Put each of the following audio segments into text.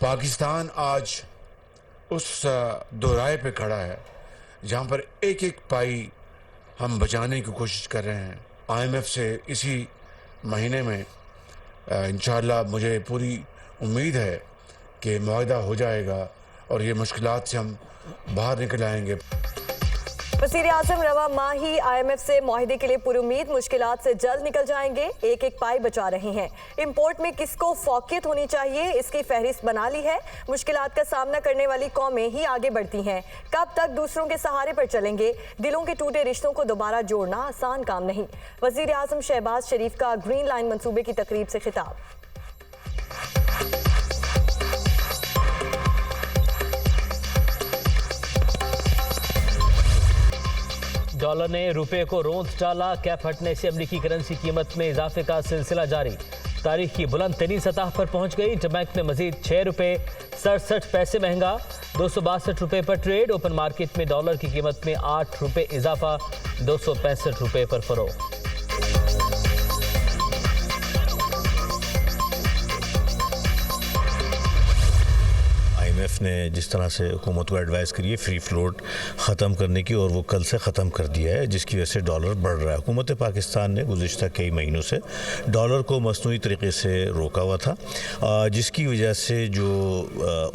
पाकिस्तान आज उस दोराहे पे खड़ा है जहाँ पर एक एक पाई हम बचाने की कोशिश कर रहे हैं। आईएमएफ से इसी महीने में इंशाअल्लाह मुझे पूरी उम्मीद है कि मुआहदा हो जाएगा और ये मुश्किलात से हम बाहर निकल आएंगे। वज़ीर आज़म रवा माह ही IMF से मुआहदे के लिए पूरी उम्मीद, मुश्किलात से जल्द निकल जाएंगे, एक एक पाई बचा रहे हैं। इंपोर्ट में किसको फौकियत होनी चाहिए, इसकी फहरिस्त बना ली है। मुश्किलात का सामना करने वाली कौमें ही आगे बढ़ती हैं। कब तक दूसरों के सहारे पर चलेंगे? दिलों के टूटे रिश्तों को दोबारा जोड़ना आसान काम नहीं। वज़ीर आज़म शहबाज शरीफ का ग्रीन लाइन मंसूबे की तकरीब से खिताब। डॉलर ने रुपए को रोंद डाला। कैप हटने से अमेरिकी करेंसी कीमत में इजाफे का सिलसिला जारी। तारीख की बुलंद तरीन सतह पर पहुंच गई। इंटरबैंक में मजीद 6 रुपए 67 पैसे महंगा, 262 रुपए पर ट्रेड। ओपन मार्केट में डॉलर की कीमत में 8 रुपए इजाफा, 265 रुपए पर फरोख्त। IMF ने जिस तरह से हुकूमत को एडवाइस करी है फ्री फ्लोट ख़त्म करने की, और वो कल से ख़त्म कर दिया है, जिसकी वजह से डॉलर बढ़ रहा है। हुकूमत पाकिस्तान ने गुज़िश्ता कई महीनों से डॉलर को मसनूई तरीके से रोका हुआ था, जिसकी वजह से जो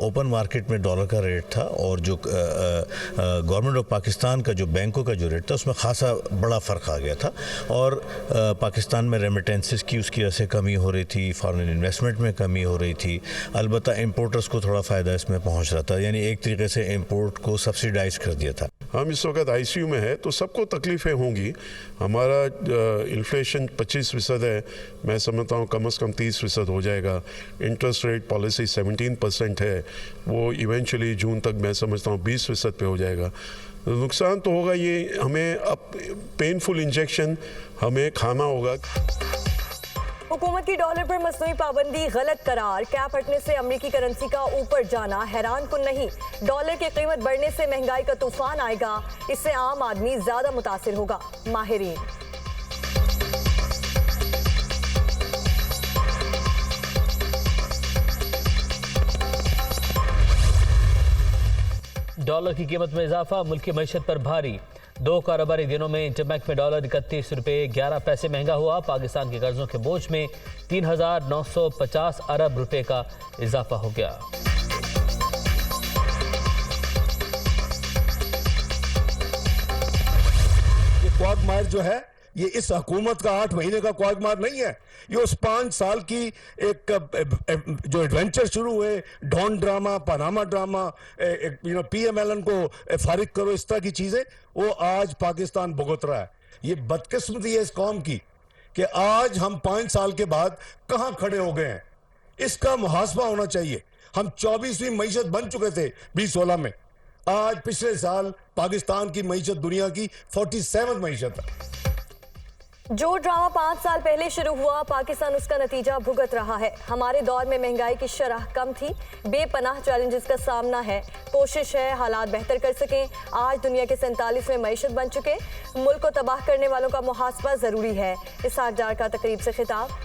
ओपन मार्केट में डॉलर का रेट था और जो गवर्नमेंट ऑफ पाकिस्तान का जो बैंकों का जो रेट था उसमें खासा बड़ा फ़र्क आ गया था। और पाकिस्तान में रेमिटेंसेस की उसकी वजह से कमी हो रही थी, फॉरेन इन्वेस्टमेंट में कमी हो रही थी, अलबत्ता इम्पोर्टर्स को थोड़ा फ़ायदा इसमें पहुंच रहा था, यानी एक तरीके से इंपोर्ट को सब्सिडाइज कर दिया था। हम इस वक्त ICU में है तो सबको तकलीफ़ें होंगी। हमारा इन्फ्लेशन 25% है, मैं समझता हूँ कम से कम 30% हो जाएगा। इंटरेस्ट रेट पॉलिसी 17% है, वो इवेंचुअली जून तक मैं समझता हूँ 20% पे हो जाएगा। नुकसान तो होगा, ये हमें अब पेनफुल इंजेक्शन हमें खाना होगा। हुकूमत की डॉलर पर मसनूई पाबंदी गलत करार। कैप हटने से अमेरिकी करेंसी का ऊपर जाना हैरान कुन नहीं। डॉलर की कीमत बढ़ने से महंगाई का तूफान आएगा, इससे आम आदमी ज्यादा मुतासिर होगा। माहिरीन डॉलर की कीमत में इजाफा मुल्क की मईशत पर भारी। 2 कारोबारी दिनों में इंटरबैंक में डॉलर 31 रुपए 11 पैसे महंगा हुआ। पाकिस्तान के कर्जों के बोझ में 3,950 अरब रुपए का इजाफा हो गया। ये क्वागमार जो है, ये इस हुकूमत का 8 महीने का क्वागमार नहीं है, ये उस 5 साल की एक जो एडवेंचर शुरू हुए, Dawn drama, Panama drama, PMLN को फारिग करो, इस तरह की चीजें, वो आज पाकिस्तान भुगत रहा है। ये बदकिस्मती है इस कौम की कि आज हम 5 साल के बाद कहां खड़े हो गए हैं। इसका मुहासबा होना चाहिए। हम 24वीं मईशत बन चुके थे 2016 में, आज पिछले साल पाकिस्तान की मईशत दुनिया की 47th मईशत है। जो ड्रामा 5 साल पहले शुरू हुआ, पाकिस्तान उसका नतीजा भुगत रहा है। हमारे दौर में महंगाई की शरह कम थी, बेपनाह चैलेंजेस का सामना है। कोशिश है हालात बेहतर कर सकें। आज दुनिया के 47वें मईशत बन चुके, मुल्क को तबाह करने वालों का मुहासबा जरूरी है। इसहाक डार का तकरीब से खिताब।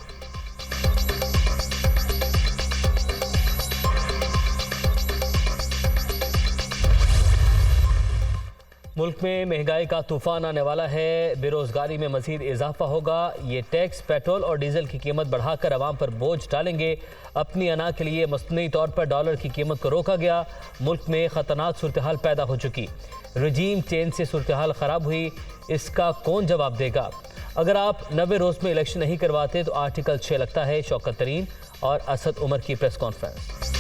मुल्क में महंगाई का तूफान आने वाला है। बेरोजगारी में मजीद इजाफा होगा। ये टैक्स पेट्रोल और डीजल की कीमत बढ़ाकर आवाम पर बोझ डालेंगे। अपनी अना के लिए मसनूई तौर पर डॉलर की कीमत को रोका गया। मुल्क में खतरनाक सूरत हाल पैदा हो चुकी। रजीम चेंज से सूरत हाल ख़राब हुई, इसका कौन जवाब देगा? अगर आप 90 रोज़ में इलेक्शन नहीं करवाते तो आर्टिकल 6 लगता है। शौकत तरीन और असद उमर की प्रेस कॉन्फ्रेंस।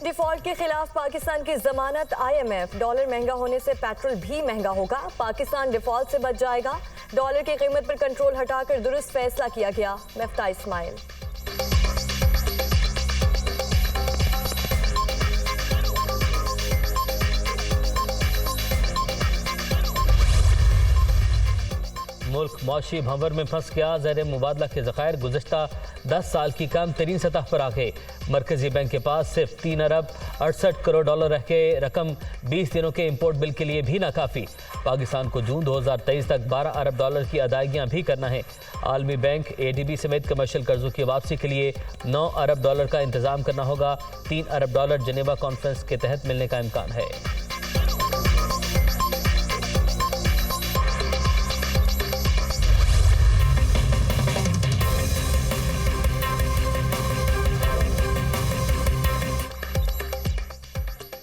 डिफॉल्ट के खिलाफ पाकिस्तान की जमानत। IMF डॉलर महंगा होने से पेट्रोल भी महंगा होगा। पाकिस्तान डिफॉल्ट से बच जाएगा। डॉलर की कीमत पर कंट्रोल हटाकर दुरुस्त फैसला किया गया। मफ्ता इस्माइल। मुल्क मौशी भंवर में फंस गया। ज़र मुबादला के ज़खायर गुज़श्ता 10 साल की कम तरीन सतह पर आ गए। मरकजी बैंक के पास सिर्फ 3 अरब 68 करोड़ डॉलर रह के रकम 20 दिनों के इंपोर्ट बिल के लिए भी नाकाफी। पाकिस्तान को जून 2023 तक 12 अरब डॉलर की अदायगियां भी करना है। आलमी बैंक ADB समेत कमर्शियल कर्जों की वापसी के लिए 9 अरब डॉलर का इंतजाम करना होगा। 3 अरब डॉलर जेनेवा कॉन्फ्रेंस के तहत मिलने का इम्कान है।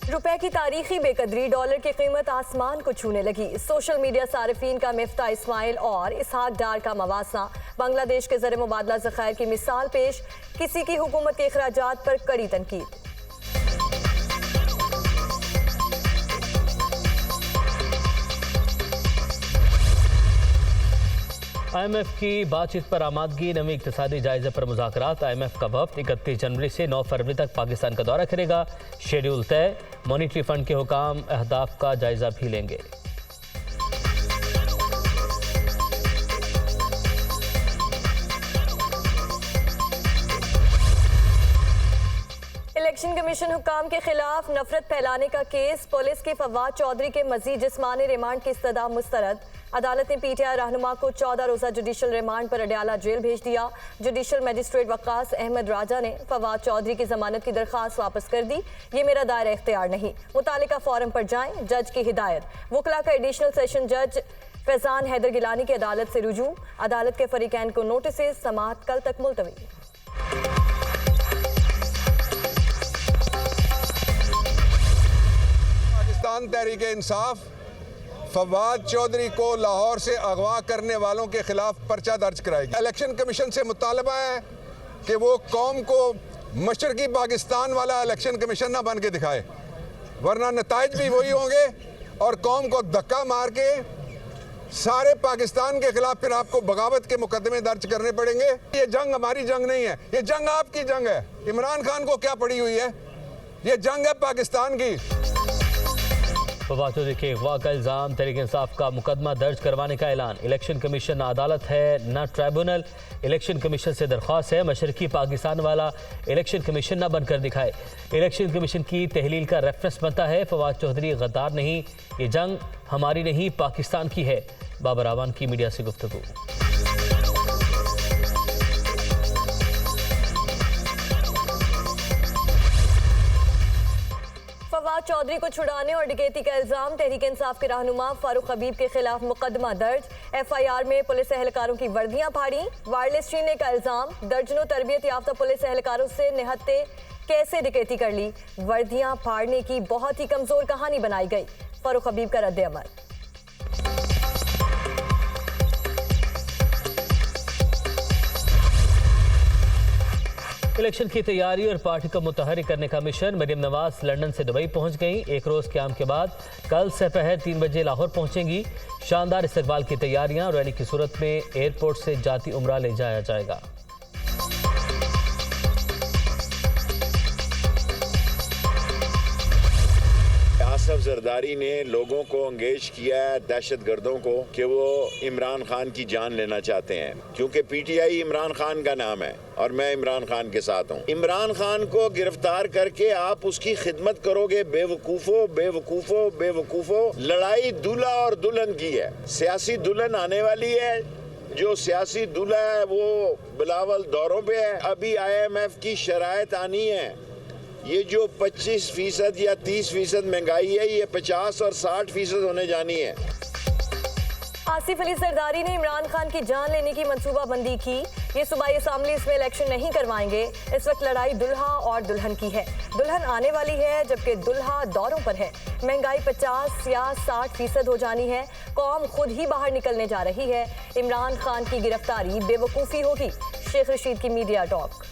रुपए की तारीखी बेकदरी, डॉलर की कीमत आसमान को छूने लगी। सोशल मीडिया सारिफीन का मिफ्ता इस्माइल और इसहाक डार का मवासा। बांग्लादेश के ज़र मुबादला ज़खायर की मिसाल पेश, किसी की हुकूमत के अखराजात पर कड़ी तनकीद। IMF की बातचीत पर आमादगी, नवी इक्तिसादी जायजे पर मुज़ाकरात। IMF का वफ्द 31 जनवरी से 9 फरवरी तक पाकिस्तान का दौरा करेगा। शेड्यूल तय। मॉनिटरी फंड के हुकाम अहदाफ का जायजा भी लेंगे। इलेक्शन कमीशन हुकाम के खिलाफ नफरत फैलाने का केस, पुलिस के फवाद चौधरी के मजीद जिस्मानी रिमांड की इस्तदा मुस्तरद। अदालत ने PTI रहनुमा को 14 रोज़ा जुडिशल रिमांड पर अडयाला जेल भेज दिया। जुडिशल मजिस्ट्रेट वक्कास अहमद राजा ने फवाद चौधरी की जमानत की दरख्वास्त वापस कर दी। ये मेरा दायरा इख्तियार नहीं, मुतालिका फॉरम पर जाएं, जज की हिदायत। वकला का एडिशनल सेशन जज फैजान हैदर गिलानी की अदालत से रुजू। अदालत के फरीकैन को नोटिस, समाअत कल तक मुलतवी। पाकिस्तान तहरीक इंसाफ फवाद चौधरी को लाहौर से अगवा करने वालों के खिलाफ पर्चा दर्ज कराएगी। इलेक्शन कमीशन से मुतालबा है कि वो कौम को मशरकी पाकिस्तान वाला इलेक्शन कमीशन ना बन के दिखाए, वरना नताइज भी वही होंगे और कौम को धक्का मार के सारे पाकिस्तान के खिलाफ फिर आपको बगावत के मुकदमे दर्ज करने पड़ेंगे। ये जंग हमारी जंग नहीं है, ये जंग आपकी जंग है। इमरान खान को क्या पड़ी हुई है? ये जंग है पाकिस्तान की। फवाद चौधरी के अगवा का इल्ज़ाम, तहरीक इंसाफ का मुकदमा दर्ज करवाने का ऐलान। इलेक्शन कमीशन अदालत है न ट्राइब्यूनल। इलेक्शन कमीशन से दरख्वास्त है मशरकी पाकिस्तान वाला इलेक्शन कमीशन न बनकर दिखाए। इलेक्शन कमीशन की तहलील का रेफरेंस बनता है। फवाद चौधरी गद्दार नहीं, ये जंग हमारी नहीं पाकिस्तान की है। बाबर आवान की मीडिया से गुफ्तगू। फवाद चौधरी को छुड़ाने और डकैती का इल्जाम, तहरीक इंसाफ के रहनुमा फारूक हबीब के खिलाफ मुकदमा दर्ज। FIR में पुलिस एहलकारों की वर्दियां फाड़ी। वायरलेस छीनने का इल्जाम, दर्जनों तरबियत याफ्ता पुलिस एहलकारों से निहत्ते कैसे डकैती कर ली। वर्दियां फाड़ने की बहुत ही कमजोर कहानी बनाई गई। फारूक हबीब का रद्द अमल। इलेक्शन की तैयारी और पार्टी को मुतहरिक करने का मिशन। मरियम नवाज लंदन से दुबई पहुंच गई। एक रोज क्याम के बाद कल दोपहर 3 बजे लाहौर पहुंचेंगी। शानदार इस्तकबाल की तैयारियां, रैली की सूरत में एयरपोर्ट से जाती उम्रा ले जाया जाएगा। आसफ जरदारी ने लोगों को एंगेज किया है, दहशत गर्दों को, कि वो इमरान खान की जान लेना चाहते हैं, क्योंकि PTI इमरान खान का नाम है और मैं इमरान खान के साथ हूँ। इमरान खान को गिरफ्तार करके आप उसकी खिदमत करोगे। बेवकूफो बेवकूफो बेवकूफो, लड़ाई दूल्हा और दुल्हन की है। सियासी दुल्हन आने वाली है, जो सियासी दूल्हा है वो बिलावल दौरों पे है। अभी IMF की शराइत आनी है। ये जो 25% या 30% महंगाई है, ये 50 और 60% होने जानी है। आसिफ अली जरदारी ने इमरान खान की जान लेने की मंसूबाबंदी की। ये सूबाई असेंबली इसमें इलेक्शन नहीं करवाएंगे। इस वक्त लड़ाई दुल्हा और दुल्हन की है। दुल्हन आने वाली है जबकि दुल्हा दौरों पर है। महंगाई 50 या 60% हो जानी है। कौम खुद ही बाहर निकलने जा रही है। इमरान खान की गिरफ्तारी बेवकूफ़ी होगी। शेख रशीद की मीडिया टॉक।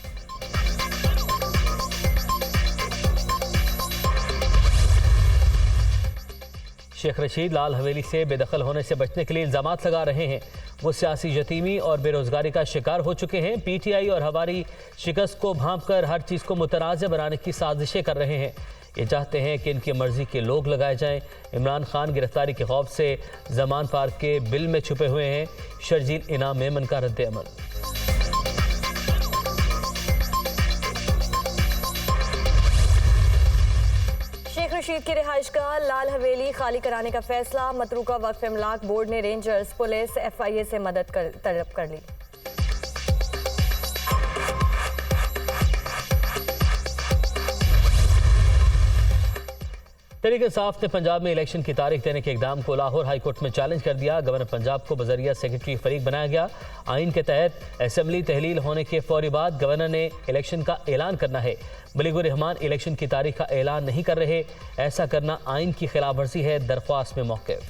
शेख रशीद लाल हवेली से बेदखल होने से बचने के लिए इल्जाम लगा रहे हैं। वो सियासी यतीमी और बेरोजगारी का शिकार हो चुके हैं। PTI और हमारी शिकस्त को भांपकर हर चीज़ को मुतनाज़ बनाने की साजिशें कर रहे हैं। ये चाहते हैं कि इनकी मर्जी के लोग लगाए जाएं। इमरान खान गिरफ्तारी के खौफ से जमान पार्क के बिल में छुपे हुए हैं। शर्जील इनाम मेमन का रद्द अमल। रशीद की रिहाइश का लाल हवेली खाली कराने का फैसला। मतरूका वक्फ इमलाक बोर्ड ने रेंजर्स, पुलिस, FIA से मदद तलब कर ली। तहरीक इंसाफ ने पंजाब में इलेक्शन की तारीख देने के इकदाम को लाहौर हाई कोर्ट में चैलेंज कर दिया। गवर्नर पंजाब को बजरिया सेक्रेटरी फरीक बनाया गया। आइन के तहत असेंबली तहलील होने के फौरी बाद गवर्नर ने इलेक्शन का ऐलान करना है। मलिकुर रहमान इलेक्शन की तारीख का ऐलान नहीं कर रहे। ऐसा करना आइन की खिलाफ वर्जी है। दरख्वास्त में मौक़िफ़।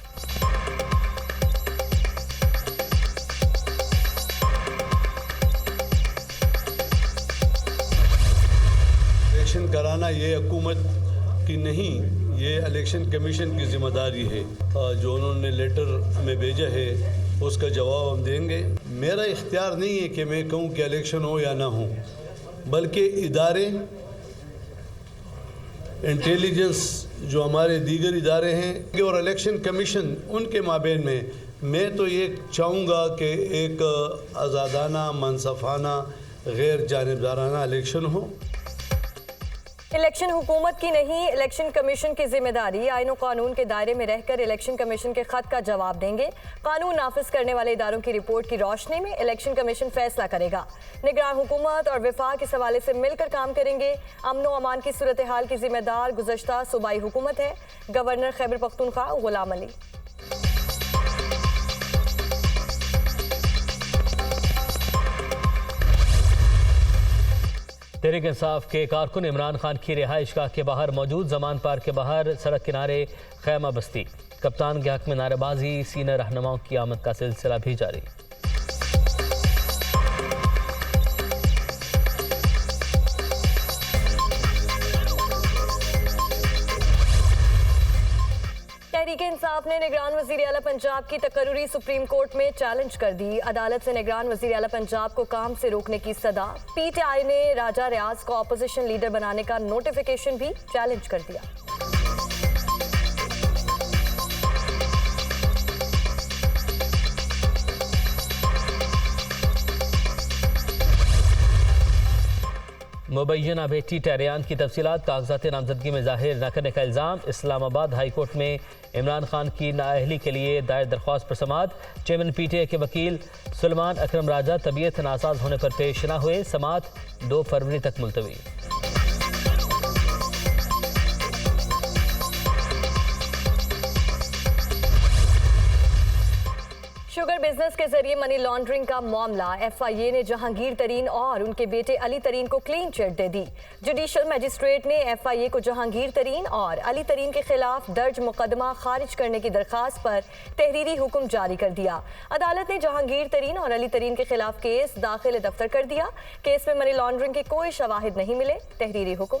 इलेक्शन कराना ये हुकूमत की नहीं, ये इलेक्शन कमीशन की जिम्मेदारी है। जो उन्होंने लेटर में भेजा है उसका जवाब हम देंगे। मेरा इख्तियार नहीं है कि मैं कहूँ कि इलेक्शन हो या ना हो, बल्कि इदारे, इंटेलिजेंस जो हमारे दीगर इदारे हैं और इलेक्शन कमीशन, उनके माबेन में मैं तो ये चाहूँगा कि एक आज़ादाना, मनसफाना, गैर जानिबदाराना इलेक्शन हो। इलेक्शन हुकूमत की नहीं, इलेक्शन कमीशन की जिम्मेदारी। आईन और कानून के दायरे में रहकर इलेक्शन कमीशन के खत का जवाब देंगे। कानून नाफिज करने वाले इदारों की रिपोर्ट की रोशनी में इलेक्शन कमीशन फैसला करेगा। निगरान हुकूमत और विफाक इस हवाले से मिलकर काम करेंगे। अमन व अमान की सूरत हाल की जिम्मेदार गुज़श्ता सूबाई हुकूमत है। गवर्नर खैबर पख्तूनख्वा गुलाम अली। तहरीक इंसाफ के कारकुन इमरान खान की रिहाइशगाह के बाहर मौजूद जमान पार्क के बाहर सड़क किनारे खैमा बस्ती। कप्तान के हक में नारेबाजी, सीनियर रहनुमाओं की आमद का सिलसिला भी जारी। तहरीक इंसाफ ने निगरान वज़ीर आला पंजाब की तकर्रुरी सुप्रीम कोर्ट में चैलेंज कर दी। अदालत से निगरान वज़ीर आला पंजाब को काम से रोकने की सदा। PTI ने राजा रियाज को अपोजिशन लीडर बनाने का नोटिफिकेशन भी चैलेंज कर दिया। मुबैना बेटी टेरियान की तफसीलात कागजात नामजदगी में जाहिर न करने का इल्ज़ाम। इस्लामाबाद हाई कोर्ट में इमरान खान की नाअहली के लिए दायर दरख्वास्त पर समाअत। चेयरमैन PTI के वकील सुलेमान अकरम राजा तबीयत नासाज होने पर पेश न हुए। समाअत 2 फरवरी तक मुलतवी। शुगर बिजनेस के जरिए मनी लॉन्ड्रिंग का मामला। FIA ने जहांगीर तरीन और उनके बेटे अली तरीन को क्लीन चिट दे दी। जुडिशल मजिस्ट्रेट ने FIA को जहांगीर तरीन और अली तरीन के खिलाफ दर्ज मुकदमा खारिज करने की दरखास्त पर तहरीरी हुक्म जारी कर दिया। अदालत ने जहांगीर तरीन और अली तरीन के खिलाफ केस दाखिल दफ्तर कर दिया। केस में मनी लॉन्ड्रिंग के कोई शवाहिद नहीं मिले। तहरीरी हुक्म।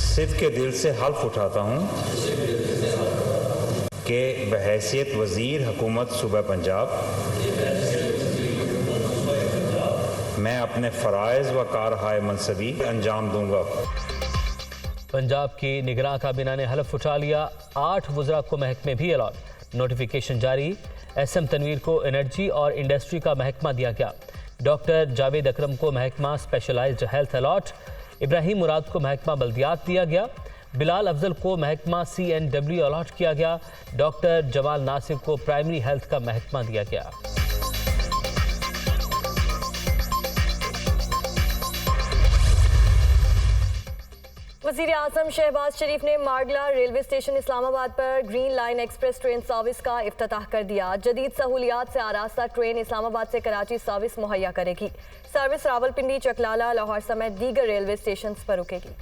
सिद्ध के दिल से हल्फ उठाता हूँ कि बहैसियत वज़ीर हुकूमत सूबा पंजाब मैं अपने फ़राइज़ व कारहाय मनसबी अंजाम दूंगा। पंजाब की निगरान काबीना ने हल्फ उठा लिया। 8 वज़रा को महकमे भी अलॉट। नोटिफिकेशन जारी। SM तनवीर को एनर्जी और इंडस्ट्री का महकमा दिया गया। डॉक्टर जावेद अकरम को महकमा स्पेशलाइज्ड हेल्थ अलॉट। इब्राहिम मुराद को महकमा बल्दियात दिया गया। बिलाल अफजल को महकमा CNW अलॉट किया गया। डॉक्टर जमाल नासिर को प्राइमरी हेल्थ का महकमा दिया गया। वज़ीर आज़म शहबाज शरीफ ने माडला रेलवे स्टेशन इस्लामाबाद पर green line express train service का इफ्तिताह कर दिया। जदीद सहूलियात से आरास्ता ट्रेन इस्लामाबाद से कराची सर्विस मुहैया करेगी। सर्विस रावलपिंडी, चकलाला, लाहौर समेत दीगर रेलवे स्टेशन पर रुकेगी।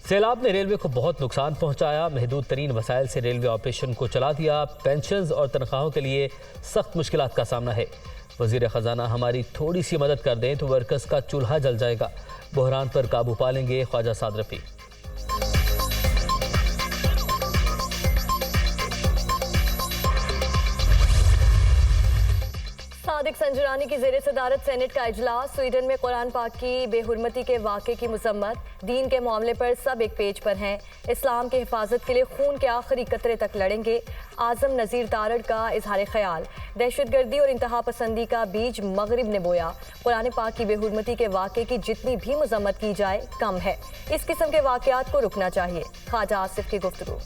सैलाब ने रेलवे को बहुत नुकसान पहुंचाया। महदूद तरीन वसाइल से रेलवे ऑपरेशन को चला दिया। पेंशन्स और तनख्वाहों के लिए सख्त मुश्किलात का सामना है। वज़ीर ख़जाना हमारी थोड़ी सी मदद कर दें तो वर्कर्स का चूल्हा जल जाएगा। बहरान पर काबू पा लेंगे ख्वाजा साद रफ़ी। सादिक संजरानी की जेर सदारत सेनेट का इजलास। स्वीडन में कुरान पाक की बेहुरमती के वाक़े की मजम्मत। दीन के मामले पर सब एक पेज पर हैं। इस्लाम की हिफाजत के लिए खून के आखिरी कतरे तक लड़ेंगे। आजम नज़ीर तारड़ का इजहार ख्याल। दहशतगर्दी और इंतहा पसंदी का बीज मगरिब ने बोया। कुरान पाक की बेहुरमती के वाक़े की जितनी भी मजम्मत की जाए कम है। इस किस्म के वाक़यात को रुकना चाहिए। ख्वाजा आसिफ की गुफ्तगू।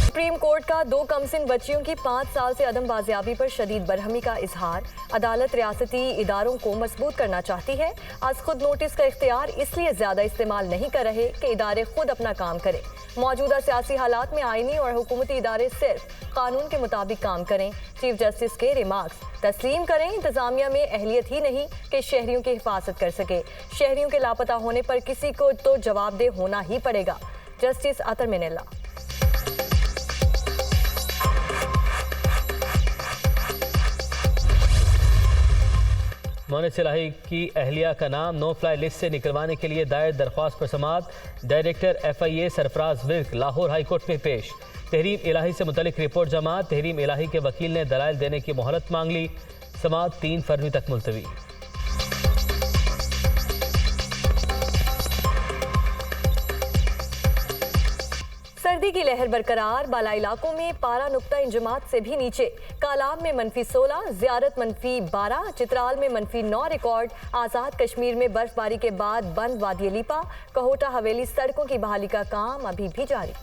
सुप्रीम कोर्ट का 2 कमसिन बच्चियों की 5 साल से अदम बाजियाबी पर शदीद बरहमी का इजहार। अदालत रियासती इदारों को मजबूत करना चाहती है। आज खुद नोटिस का इख्तियार इसलिए ज्यादा इस्तेमाल नहीं कर रहे कि इदारे खुद अपना काम करें। मौजूदा सियासी हालात में आईनी और हुकूमती इदारे सिर्फ कानून के मुताबिक काम करें। चीफ जस्टिस के रिमार्क्स। तस्लीम करें, इंतजामिया में अहलियत ही नहीं कि शहरियों की हिफाजत कर सके। शहरियों के लापता होने पर किसी को तो जवाबदेह होना ही पड़ेगा। जस्टिस अतर मिनेला। मोनिस इलाही की अहलिया का नाम नो फ्लाई लिस्ट से निकलवाने के लिए दायर दरख्वास्त पर समाअत। Director FIA Sarfraz Virk Lahore high court में पेश। तहरीम इलाही से मुतलिक रिपोर्ट जमा। तहरीम इलाही के वकील ने दलाइल देने की मोहलत मांग ली। समाअत 3 फरवरी तक मुलतवी। सर्दी की लहर बरकरार। बाला इलाकों में पारा नुक्ता इंजमात से भी नीचे। कालाम में -16, ज़ियारत -12, चित्राल में -9 रिकॉर्ड। आज़ाद कश्मीर में बर्फबारी के बाद बंद वादी लिपा। कहोटा हवेली सड़कों की बहाली का काम अभी भी जारी।